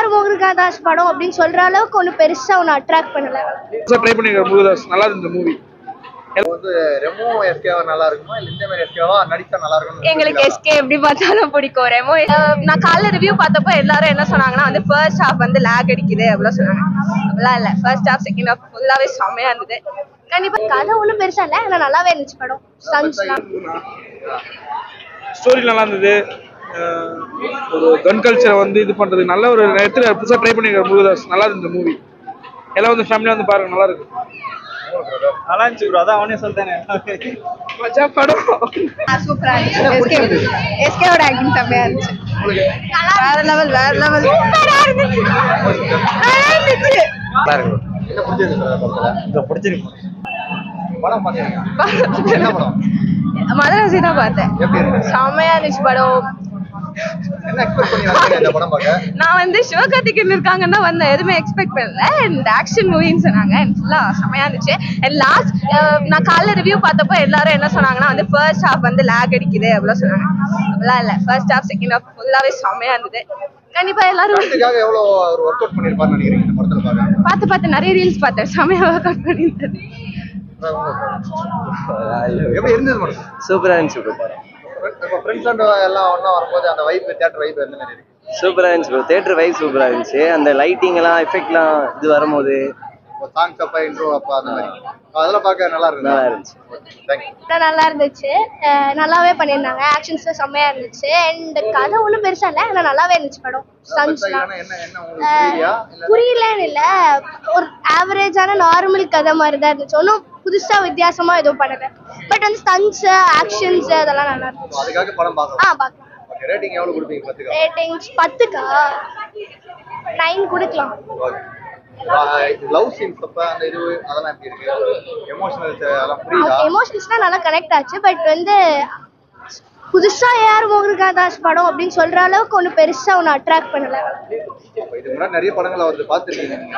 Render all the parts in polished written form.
AR Murugadoss படம் அப்படின்னு சொல்ற அளவுக்கு ஒன்றும் பெருசா ஒன்று அட்ராக்ட் பண்ணல. ட்ரை பண்ணிருக்காரு முருகதாஸ், நல்லா இருந்த மூவி. வந்து ரெமோ எஸ்கேவா நல்லா இருக்குமா இல்ல இந்த மாதிரி எஸ்கேவா நடிச்சா நல்லா இருக்கும்? எங்களுக்கு எஸ்கே எப்படி பார்த்தாலும் பிடிக்கும். ரெமோ நான் காலைல ரிவ்யூ பார்த்தப்போ எல்லாரும் என்ன சொன்னாங்கன்னா வந்து ஃபர்ஸ்ட் ஹாஃப் வந்து லேக் அடிக்குது அப்படிலாம் சொன்னாங்க. அப்படிலாம் இல்லை, ஃபர்ஸ்ட் ஹாஃப் செகண்ட் ஹாஃப் ஃபுல்லாவே செம்மையா இருந்தது. கண்டிப்பா கதை ஒன்றும் பெருசா இல்லை, ஆனால் நல்லாவே இருந்துச்சு படம். ஸ்டோரி நல்லா இருந்தது. ஒரு கன் கல்ச்சரை வந்து இது பண்றது நல்ல ஒரு நேரத்தில் புதுசாக ட்ரை பண்ணிருக்காரு முருகதாஸ், நல்லா இருந்த மூவி. எல்லாம் வந்து ஃபேமிலியா வந்து பாருங்க, நல்லா இருக்கு. நல்லா இருந்துச்சு ப்ரோ, அதான் அவனே சொல்லிட்டானே. மஜா படம் சூப்பரா இருந்துச்சு. எஸ்கேவோட ஆக்டிங் செம்மையா இருந்துச்சு. வேற லெவல் சூப்பரா இருந்துச்சு. நல்லா இருந்துச்சு. என்ன பிடிச்சிருக்கு பிடிச்சிருக்கு படம் பாத்தீங்க? என்ன படம்? மதராசி தான் பார்த்தேன். எப்படி இருக்கு? செம்மையா இருந்துச்சு படம். என்ன எக்ஸ்பெக்ட் பண்ணி வந்தீங்க இந்த படம் பார்க்க? நான் வந்து சிவகார்த்திகேயன் இருக்காங்கன்னு தான் வந்தேன், எதுவுமே எக்ஸ்பெக்ட் பண்ணல. இந்த ஆக்ஷன் மூவின்னு சொன்னாங்க, ஃபுல்லா செமையா இருந்துச்சு. அண்ட் லாஸ்ட் நான் காலைல ரிவ்யூ பார்த்தப்போ எல்லாரும் என்ன சொன்னாங்கன்னா வந்து ஃபர்ஸ்ட் ஹாஃப் வந்து லேக் அடிக்குது அப்படிலாம் சொன்னாங்க. அப்படிலாம் இல்லை, ஃபர்ஸ்ட் ஹாஃப் செகண்ட் ஹாஃப் ஃபுல்லாவே செமையா இருந்தது. கண்டிப்பா எல்லாரும் இதுக்காக எவ்வளவு ஒரு ஒர்க் அவுட் பண்ணிருப்பாருன்னு நினைக்கிறீங்க இந்த படத்துல? பார்த்து நிறைய ரீல்ஸ் பார்த்தேன், செமையா ஒர்க் அவுட் பண்ணிருந்தது. எப்படி இருந்தது மேடம்? சூப்பரா இருந்துச்சு ப்ரோ படம். இப்போ ஃப்ரெண்ட்ஸ் அண்ட் எல்லாம் ஒண்ணா வரும்போது அந்த வைப், தியேட்டர் வைப் எந்த மாதிரி இருக்கு? சூப்பரா இருந்துச்சு ப்ரோ, தியேட்டர் வைப் சூப்பரா இருந்துச்சு. அந்த லைட்டிங் எல்லாம் எஃபெக்ட்லாம் இது வரும்போது சாங்ஸ் அப்பா இன்ட்ரோ அப்பா அந்த மாதிரி அதெல்லாம் பார்க்க நல்லா இருக்கு. நல்லா இருந்துச்சு. தேங்க்யூ. நல்லா இருந்துச்சு, நல்லாவே பண்ணியிருந்தாங்க. ஆக்ஷன்ஸ் செம்மையா இருந்துச்சு. அண்ட் கதை ஒன்றும் பெருசா இல்லை, ஆனால் நல்லாவே இருந்துச்சு படம். புரியலன்னு இல்ல, ஒரு ஆவரேஜான நார்மல் கதை மாதிரி தான் இருந்துச்சு. ஒன்றும் புதுசா வித்தியாசமா எதுவும் பண்ணல. பட் வந்து ஸ்டன்ட்ஸ், ஆக்ஷன்ஸ் அதெல்லாம் நல்லா இருந்துச்சு. அதுக்காக படம் பார்க்கலாம். பார்க்கலாம். ரேட்டிங் எவ்வளவு கொடுப்பீங்க? 10க்கு? ரேட்டிங்ஸ் 10க்கா 9 கொடுக்கலாம். லவ் சீன்ஸ் அப்ப அந்த இது அதெல்லாம் எப்படி இருக்கு? எமோஷனல்ஸ் அதெல்லாம் புரியுதா? எமோஷனல்ஸ்லாம் நல்லா கனெக்ட் ஆச்சு. பட் வந்து புதுசா ஏஆர் முருகதாஸ் படம் அப்படின்னு சொல்ற அளவுக்கு ஒன்றும் பெருசா ஒன்று அட்ராக்ட் பண்ணல. இதுக்கு முன்னாடி நிறைய படங்கள் வருது பார்த்துருக்கீங்க நீங்க,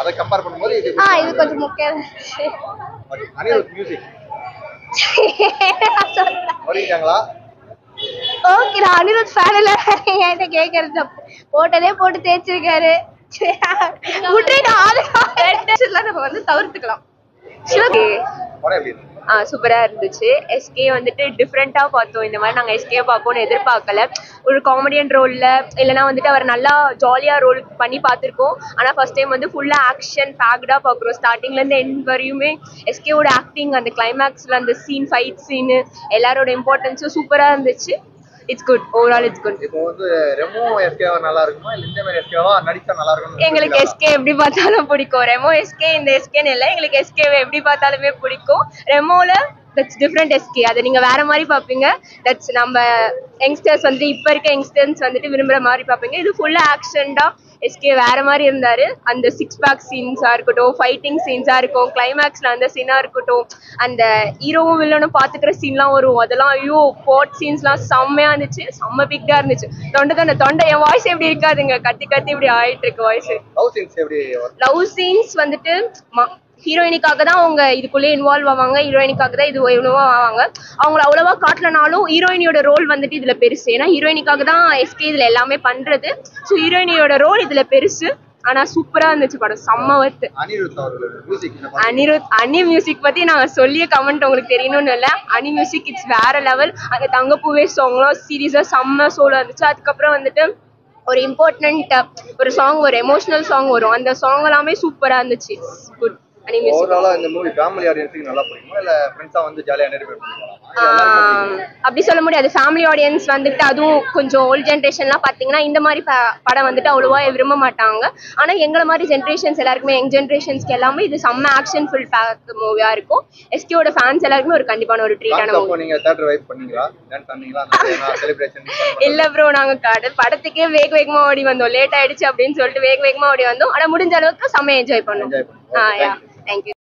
அதை கம்பேர் பண்ணும்போது இது கொஞ்சம் முக்கியம். அனிருத் மியூசிக் வரீங்களா? ஓகே, நான் அனிருத் ஃபேன் இல்ல, என்கிட்ட கேட்கறது தப்பு. போட்டதே போட்டு தேய்ச்சிருக்காரு. நம்ம வந்து தவிர்த்துக்கலாம். படம் எப்படி இருக்கு? சூப்பரா இருந்துச்சு. எஸ்கே வந்துட்டு டிஃப்ரெண்டா பார்த்தோம். இந்த மாதிரி நாங்க எஸ்கே பார்ப்போம்னு எதிர்பார்க்கல. ஒரு காமெடியன் ரோல்ல இல்லைன்னா வந்துட்டு அவர் நல்லா ஜாலியா ரோல் பண்ணி பார்த்திருக்கோம். ஆனா ஃபர்ஸ்ட் டைம் வந்து ஃபுல்லா ஆக்ஷன் பேக்டா பாக்குறோம். ஸ்டார்டிங்ல இருந்து எண்ட் வரையுமே எஸ்கேவோட ஆக்டிங், அந்த கிளைமேக்ஸ்ல அந்த சீன், ஃபைட் சீன், எல்லாரோட இம்பார்ட்டன்ஸும் சூப்பரா இருந்துச்சு. It's good, overall it's good. இப்போ வந்து ரெமோ எஸ்கேவா நல்லா இருக்குமா இல்ல இந்த மாதிரி எஸ்கேவா நடிச்சா நல்லா இருக்கும்? எங்களுக்கு எஸ்கே எப்படி பார்த்தாலும் பிடிக்கும். ரெமோ எஸ்கே இந்த எஸ்கேன்னு இல்லை, எங்களுக்கு எஸ்கேவை எப்படி பார்த்தாலுமே பிடிக்கும். ரெமோல தட்ஸ் டிஃப்ரெண்ட் எஸ்கே, அதை நீங்க வேற மாதிரி பார்ப்பீங்க. தட்ஸ் நம்ம யங்ஸ்டர்ஸ் வந்து இப்ப இருக்க யங்ஸ்டர்ஸ் வந்துட்டு விரும்புற மாதிரி பார்ப்பீங்க. இது ஃபுல்லா ஆக்ஷன்டா எஸ்கே வேற மாதிரி இருந்தாரு. அந்த 6 பேக் சீன்ஸா இருக்கட்டும், ஃபைட்டிங் சீன்ஸா இருக்கும், கிளைமேக்ஸ்ல அந்த சீனா இருக்கட்டும், அந்த ஹீரோவும் வில்லனும் பாத்துக்கிற சீன்லாம் வரும், அதெல்லாம் ஐயோ போட் சீன்ஸ்லாம் செம்மையா இருந்துச்சு. செம்ம பிக்டா இருந்துச்சு. தொண்டை என் வாய்ஸ் எப்படி இருக்காதுங்க, கத்தி கத்தி இப்படி ஆயிட்டு இருக்கு வாய்ஸ். லவ் சீன்ஸ் வந்துட்டு ஹீரோயினிக்காக தான் அவங்க இதுக்குள்ளே இன்வால்வ் ஆவாங்க. ஹீரோயினிக்காக தான் இது இவ்வளவா ஆவாங்க. அவங்கள அவ்வளவா காட்டலனாலும் ஹீரோயினியோட ரோல் வந்துட்டு இதுல பெருசு. ஏன்னா ஹீரோயினிக்காக தான் எஸ்கே இதுல எல்லாமே பண்றது. ஸோ ஹீரோயினியோட ரோல் இதுல பெருசு. ஆனா சூப்பரா இருந்துச்சு படம், செம்ம வர்த்து. அனி மியூசிக் பத்தி நான் சொல்லிய கமெண்ட் உங்களுக்கு தெரியணும்னு இல்லை. அனி மியூசிக் இட்ஸ் வேற லெவல். அந்த தங்கப்பூவே சாங்லாம் சீரியஸா செம்ம சோலா இருந்துச்சு. அதுக்கப்புறம் வந்துட்டு ஒரு இம்பார்ட்டன்ட் ஒரு சாங், ஒரு எமோஷனல் சாங் வரும், அந்த சாங் எல்லாமே சூப்பரா இருந்துச்சு. குட். இந்த மூவி ஃபேமிலி ஆடியன்ஸ்க்கு நல்லா பிடிக்குமா இல்ல ஃப்ரெண்ட்ஸா வந்து ஜாலியா என்டர்டெயின் பண்ணுவீங்களா? அப்படி சொல்ல முடியாது. ஃபேமிலி ஆடியன்ஸ் வந்துட்டு அதுவும் கொஞ்சம் ஓல்ட் ஜென்ரேஷன்லாம் பார்த்தீங்கன்னா இந்த மாதிரி படம் வந்துட்டு அவ்வளோவா விரும்ப மாட்டாங்க. ஆனால் எங்களை மாதிரி ஜென்ரேஷன்ஸ் எல்லாருக்குமே, யங் ஜென்ரேஷன்ஸ்க்கு எல்லாமே இது செம்ம ஆக்ஷன் ஃபுல் பேக் மூவியா இருக்கும். எஸ்கேவோட ஃபேன்ஸ் எல்லாருக்குமே ஒரு கண்டிப்பான ஒரு ட்ரீட்டான மூவி. நீங்க தியேட்டர் வைப் பண்ணீங்களா? டான்ஸ் பண்ணீங்களா? செலிப்ரேஷன் இல்ல ப்ரோ, நாங்க படத்துக்கே வேகமா ஓடி வந்தோம். லேட் ஆயிடுச்சு அப்படின்னு சொல்லிட்டு வேகமா ஓடி வந்தோம். ஆனா முடிஞ்ச அளவுக்கு செம்ம என்ஜாய் பண்ணோம். Thank you.